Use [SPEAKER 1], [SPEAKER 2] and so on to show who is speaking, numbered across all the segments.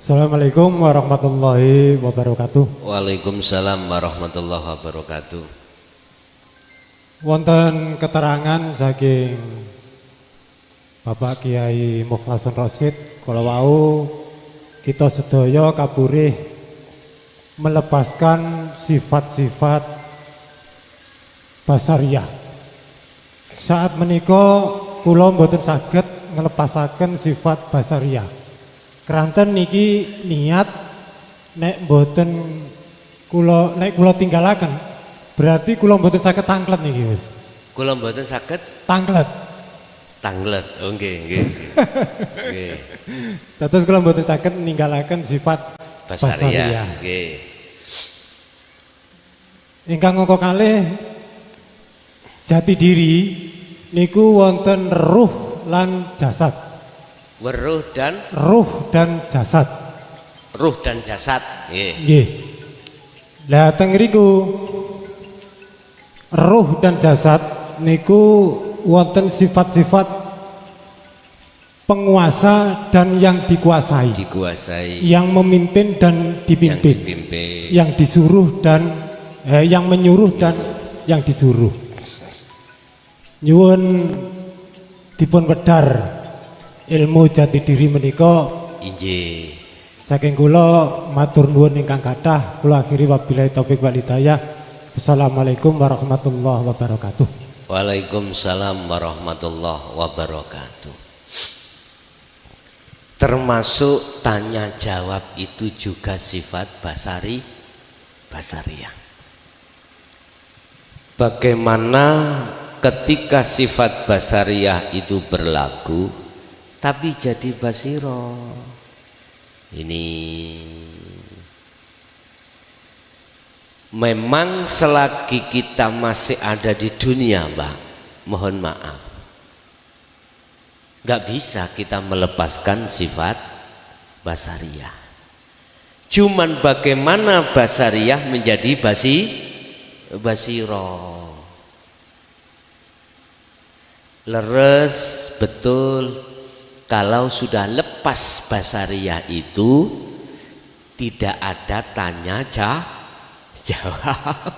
[SPEAKER 1] Assalamualaikum warahmatullahi wabarakatuh.
[SPEAKER 2] Waalaikumsalam warahmatullahi wabarakatuh.
[SPEAKER 1] Wonten keterangan saking Bapak Kiai Mukhlasun Rosid, kalau wau kita sedaya kapurih melepaskan sifat-sifat basariyah. Saat menika kula mboten saged ngelepasaken sifat basariyah. Keranten niki niat nek mboten kula tinggalaken berarti kula mboten saged tanglet niki wis.
[SPEAKER 2] Kula mboten saged
[SPEAKER 1] Tanglet.
[SPEAKER 2] Oh nggih, nggih. Nggih.
[SPEAKER 1] Dados kula mboten saged ninggalaken sifat basariyah.
[SPEAKER 2] Nggih.
[SPEAKER 1] Ingkang angka kalih jati diri niku wonten ruh lan jasad.
[SPEAKER 2] Weruh dan
[SPEAKER 1] Ruh dan jasad.
[SPEAKER 2] ruh dan jasad. Nggih.
[SPEAKER 1] Nggih. Lah teng ngriku ruh dan jasad niku wonten sifat-sifat penguasa dan yang dikuasai.
[SPEAKER 2] Dikuasai.
[SPEAKER 1] Yang memimpin dan dipimpin.
[SPEAKER 2] Yang dipimpin.
[SPEAKER 1] Yang disuruh dan yang menyuruh dan yang disuruh. Nyuwun dipun wedhar ilmu jati diri menika.
[SPEAKER 2] Injih.
[SPEAKER 1] Saking kula matur nuwun ingkang kathah, kula akhiri wabillahi taufik wal hidayah. Assalamualaikum warahmatullahi wabarakatuh.
[SPEAKER 2] Waalaikumsalam warahmatullahi wabarakatuh. Termasuk tanya jawab itu juga sifat basariyah. Bagaimana ketika sifat basariyah itu berlaku tapi jadi basiro. Ini memang selagi kita masih ada di dunia, Mbak, mohon maaf, nggak bisa kita melepaskan sifat basariyah. Cuman bagaimana basariyah menjadi basiro. Leres betul. Kalau sudah lepas basariyah itu tidak ada tanya jawab.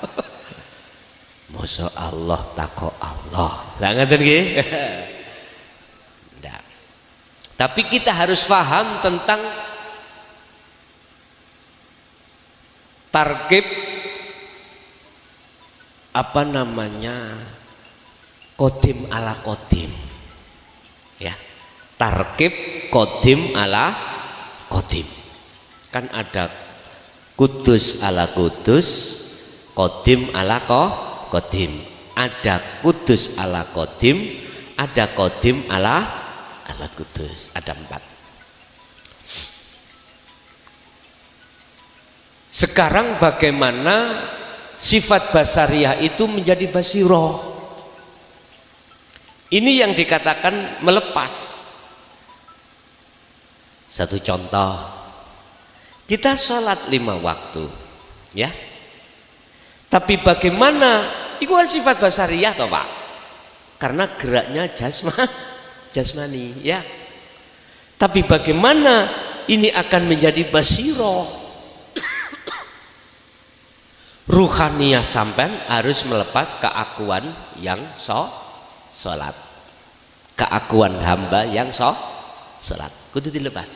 [SPEAKER 2] Masa Allah tako Allah. Lah ngeten nggih? Ndak. Tapi kita harus paham tentang tarkib kodim ala kodim. Ya. Tarkib kodim ala kodim. Kan ada kudus ala kudus, kodim ala kodim. Ada kudus ala kodim, ada kodim ala kudus. Ada 4. Sekarang bagaimana sifat basariyah itu menjadi basiroh? Ini yang dikatakan melepas. Satu contoh, kita sholat 5 waktu, ya. Tapi bagaimana? Itu kan sifat basariyah toh Pak, karena geraknya jasmani, ya. Tapi bagaimana ini akan menjadi basiroh? Ruhaniyah sampean harus melepas keakuan yang sholat, keakuan hamba yang sholat. Kudu dilepas.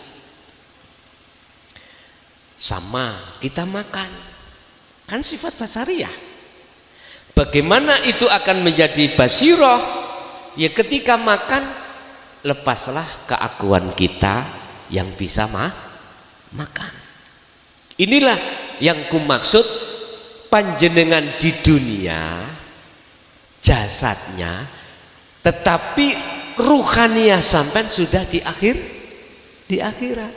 [SPEAKER 2] Sama kita makan, kan sifat basariyah. Bagaimana itu akan menjadi basiroh? Ya ketika makan, lepaslah keakuan kita yang bisa makan. Inilah yang kumaksud panjenengan di dunia jasadnya, tetapi ruhaniyah sampai sudah di akhirat.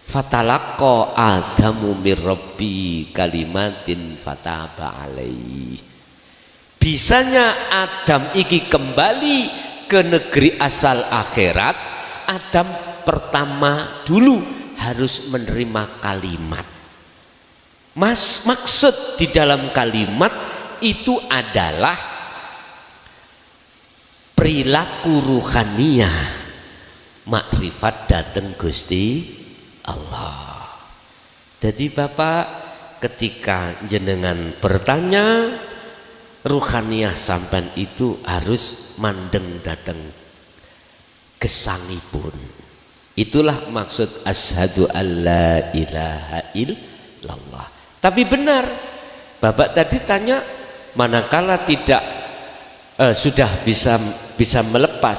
[SPEAKER 2] Fatalaqqa Adamu mir Rabbi kalimatin fataba alaihi. Bisanya Adam iki kembali ke negeri asal akhirat. Adam pertama dulu harus menerima kalimat. Maksud di dalam kalimat itu adalah perilaku ruhaniyah, makrifat dateng Gusti Allah. Jadi Bapak, ketika jenengan bertanya, ruhaniyah sampean itu harus mandeng dateng gesangipun. Itulah maksud asyhadu alla ilaha illallah. Tapi benar, Bapak tadi tanya, manakala tidak sudah bisa melepas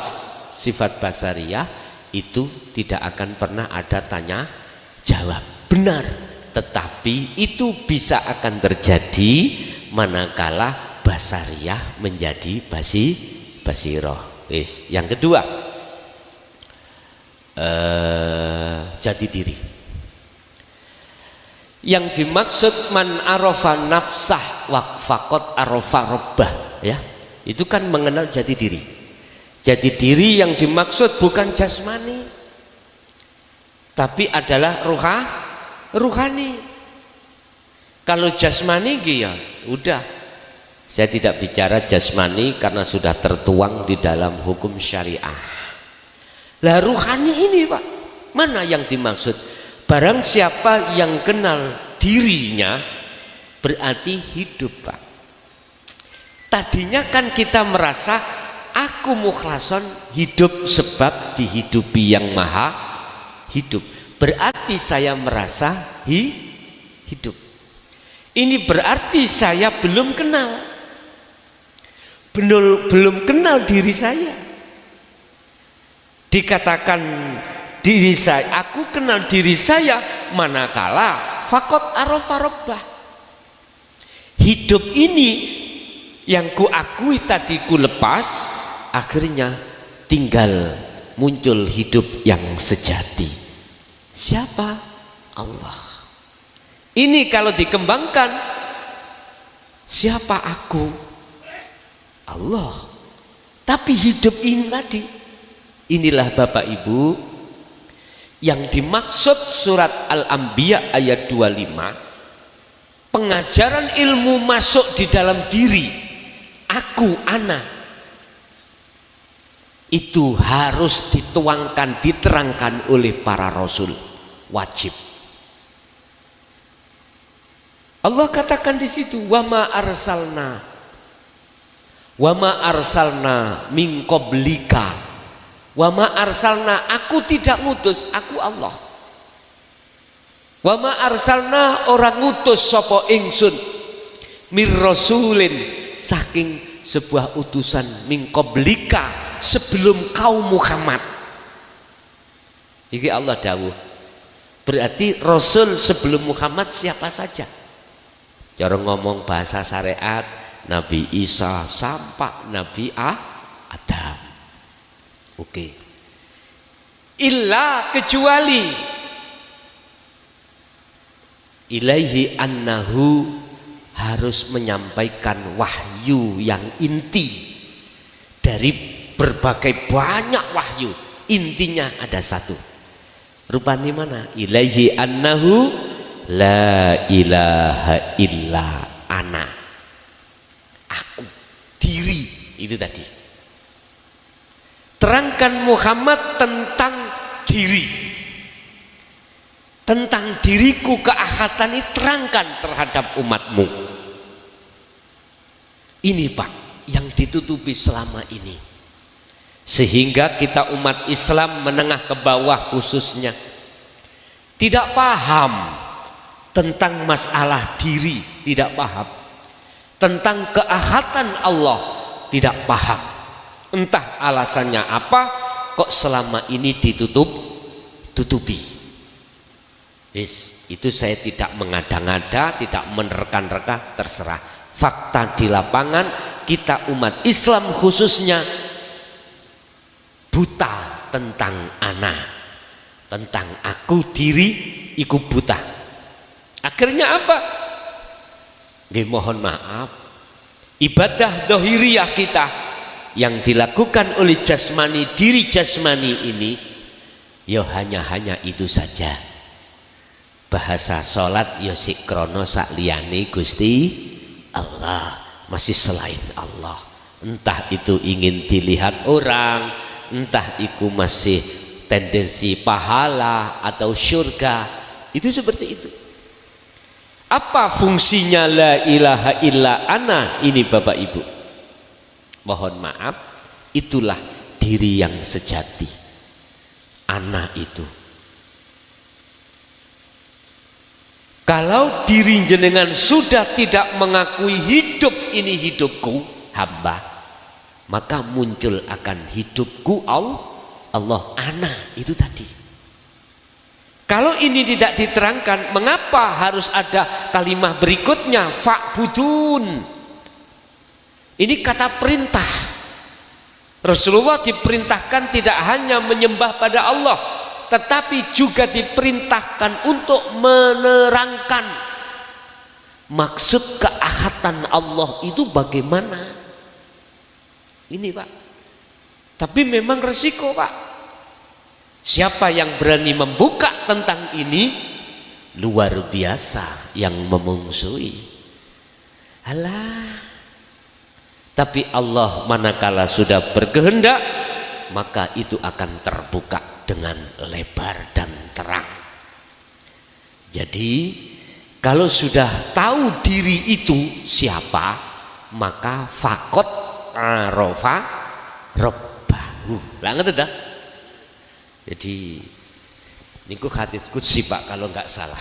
[SPEAKER 2] sifat basariyah, itu tidak akan pernah ada tanya jawab. Benar, tetapi itu bisa akan terjadi manakala basariyah menjadi basiroh. Yang kedua, jati diri. Yang dimaksud man arafa nafsah waqfaqat arafa rabbah, ya, itu kan mengenal jati diri. Jati diri yang dimaksud bukan jasmani, tapi adalah ruhani. Kalau jasmani ya udah, saya tidak bicara jasmani karena sudah tertuang di dalam hukum syariah. Lah ruhani ini Pak, mana yang dimaksud? Barang siapa yang kenal dirinya berarti hidup Pak. Tadinya kan kita merasa aku mukhlason hidup sebab dihidupi yang maha hidup. Berarti saya merasa hidup. Ini berarti saya belum kenal. Belum kenal diri saya. Dikatakan diri saya, aku kenal diri saya manakala faqat arafa rabbah. Hidup ini yang ku akui tadi ku lepas, akhirnya tinggal muncul hidup yang sejati. Siapa? Allah. Ini kalau dikembangkan, siapa aku? Allah. Tapi hidup ini tadi, inilah Bapak Ibu yang dimaksud surat Al-Anbiya ayat 25, pengajaran ilmu masuk di dalam diri aku, ana, itu harus dituangkan, diterangkan oleh para rasul, wajib. Allah katakan di situ, wa ma arsalna min qablika. Wa ma arsalna, aku tidak ngutus, aku Allah. Wa ma arsalna, orang ngutus sapa ingsun mir rasulin, saking sebuah utusan min qablika, sebelum kau Muhammad. Iki Allah dawuh. Berarti rasul sebelum Muhammad siapa saja. Cara ngomong bahasa syariat, Nabi Isa sampai Nabi Adam. Oke. Illa kecuali ilaihi annahu, harus menyampaikan wahyu yang inti dari berbagai banyak wahyu. Intinya ada satu. Rupanya mana? Ilaihi annahu la ilaha illa ana. Aku, diri, itu tadi. Terangkan Muhammad tentang diri, tentang diriku keahatan ini, terangkan terhadap umatmu. Ini Pak yang ditutupi selama ini, sehingga kita umat Islam menengah ke bawah khususnya tidak paham tentang masalah diri, tidak paham tentang keahatan Allah, tidak paham. Entah alasannya apa, kok selama ini ditutupi. Itu saya tidak mengada-ngada, tidak menerka-nerka, terserah. Fakta di lapangan, kita umat Islam khususnya buta tentang ana, tentang aku, diri, iku buta. Akhirnya apa? Mohon maaf, ibadah dohiriyah kita yang dilakukan oleh jasmani, diri jasmani ini, ya hanya itu saja. Bahasa sholat ya sikrono sak liyane Gusti Allah, masih selain Allah. Entah itu ingin dilihat orang, entah itu masih tendensi pahala atau syurga, itu seperti itu. Apa fungsinya la ilaha illa ana ini Bapak Ibu? Mohon maaf, itulah diri yang sejati. Ana itu. Kalau diri jenengan sudah tidak mengakui hidup ini hidupku hamba, maka muncul akan hidupku Allah ana itu tadi. Kalau ini tidak diterangkan, mengapa harus ada kalimat berikutnya fa'budun? Ini kata perintah. Rasulullah diperintahkan tidak hanya menyembah pada Allah, tetapi juga diperintahkan untuk menerangkan maksud keahatan Allah itu bagaimana. Ini Pak. Tapi memang resiko Pak. Siapa yang berani membuka tentang ini luar biasa yang memungsuhi. Alah. Tapi Allah manakala sudah berkehendak, maka itu akan terbuka dengan lebar dan terang. Jadi kalau sudah tahu diri itu siapa, maka fakot arofa robbahu. Lah ngerti dah? Jadi niku hadits qudsi Pak kalau nggak salah.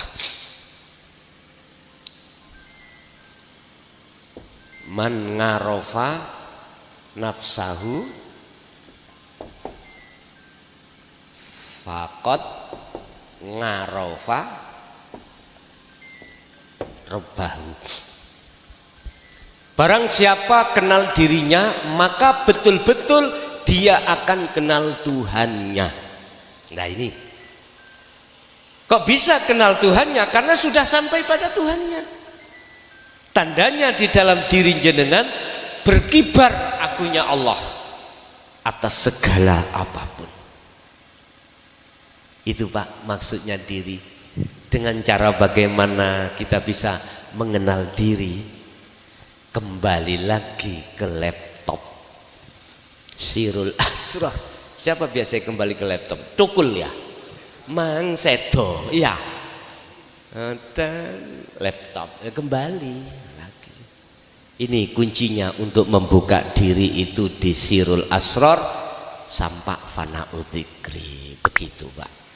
[SPEAKER 2] Man ngarofa nafsahu fakot ngarofa robbahu. Barang siapa kenal dirinya, maka betul-betul dia akan kenal Tuhannya. Nah ini kok bisa kenal Tuhannya? Karena sudah sampai pada Tuhannya. Tandanya di dalam diri jenengan berkibar akunya Allah atas segala apapun. Itu Pak maksudnya diri. Dengan cara bagaimana kita bisa mengenal diri, kembali lagi ke laptop Sirul Asrar. Siapa biasanya kembali ke laptop? Tukul ya, Mang Sedo, iya. Dan laptop kembali lagi. Ini kuncinya untuk membuka diri itu di Sirul Asrar sampai fana'u dzikri. Begitu Pak.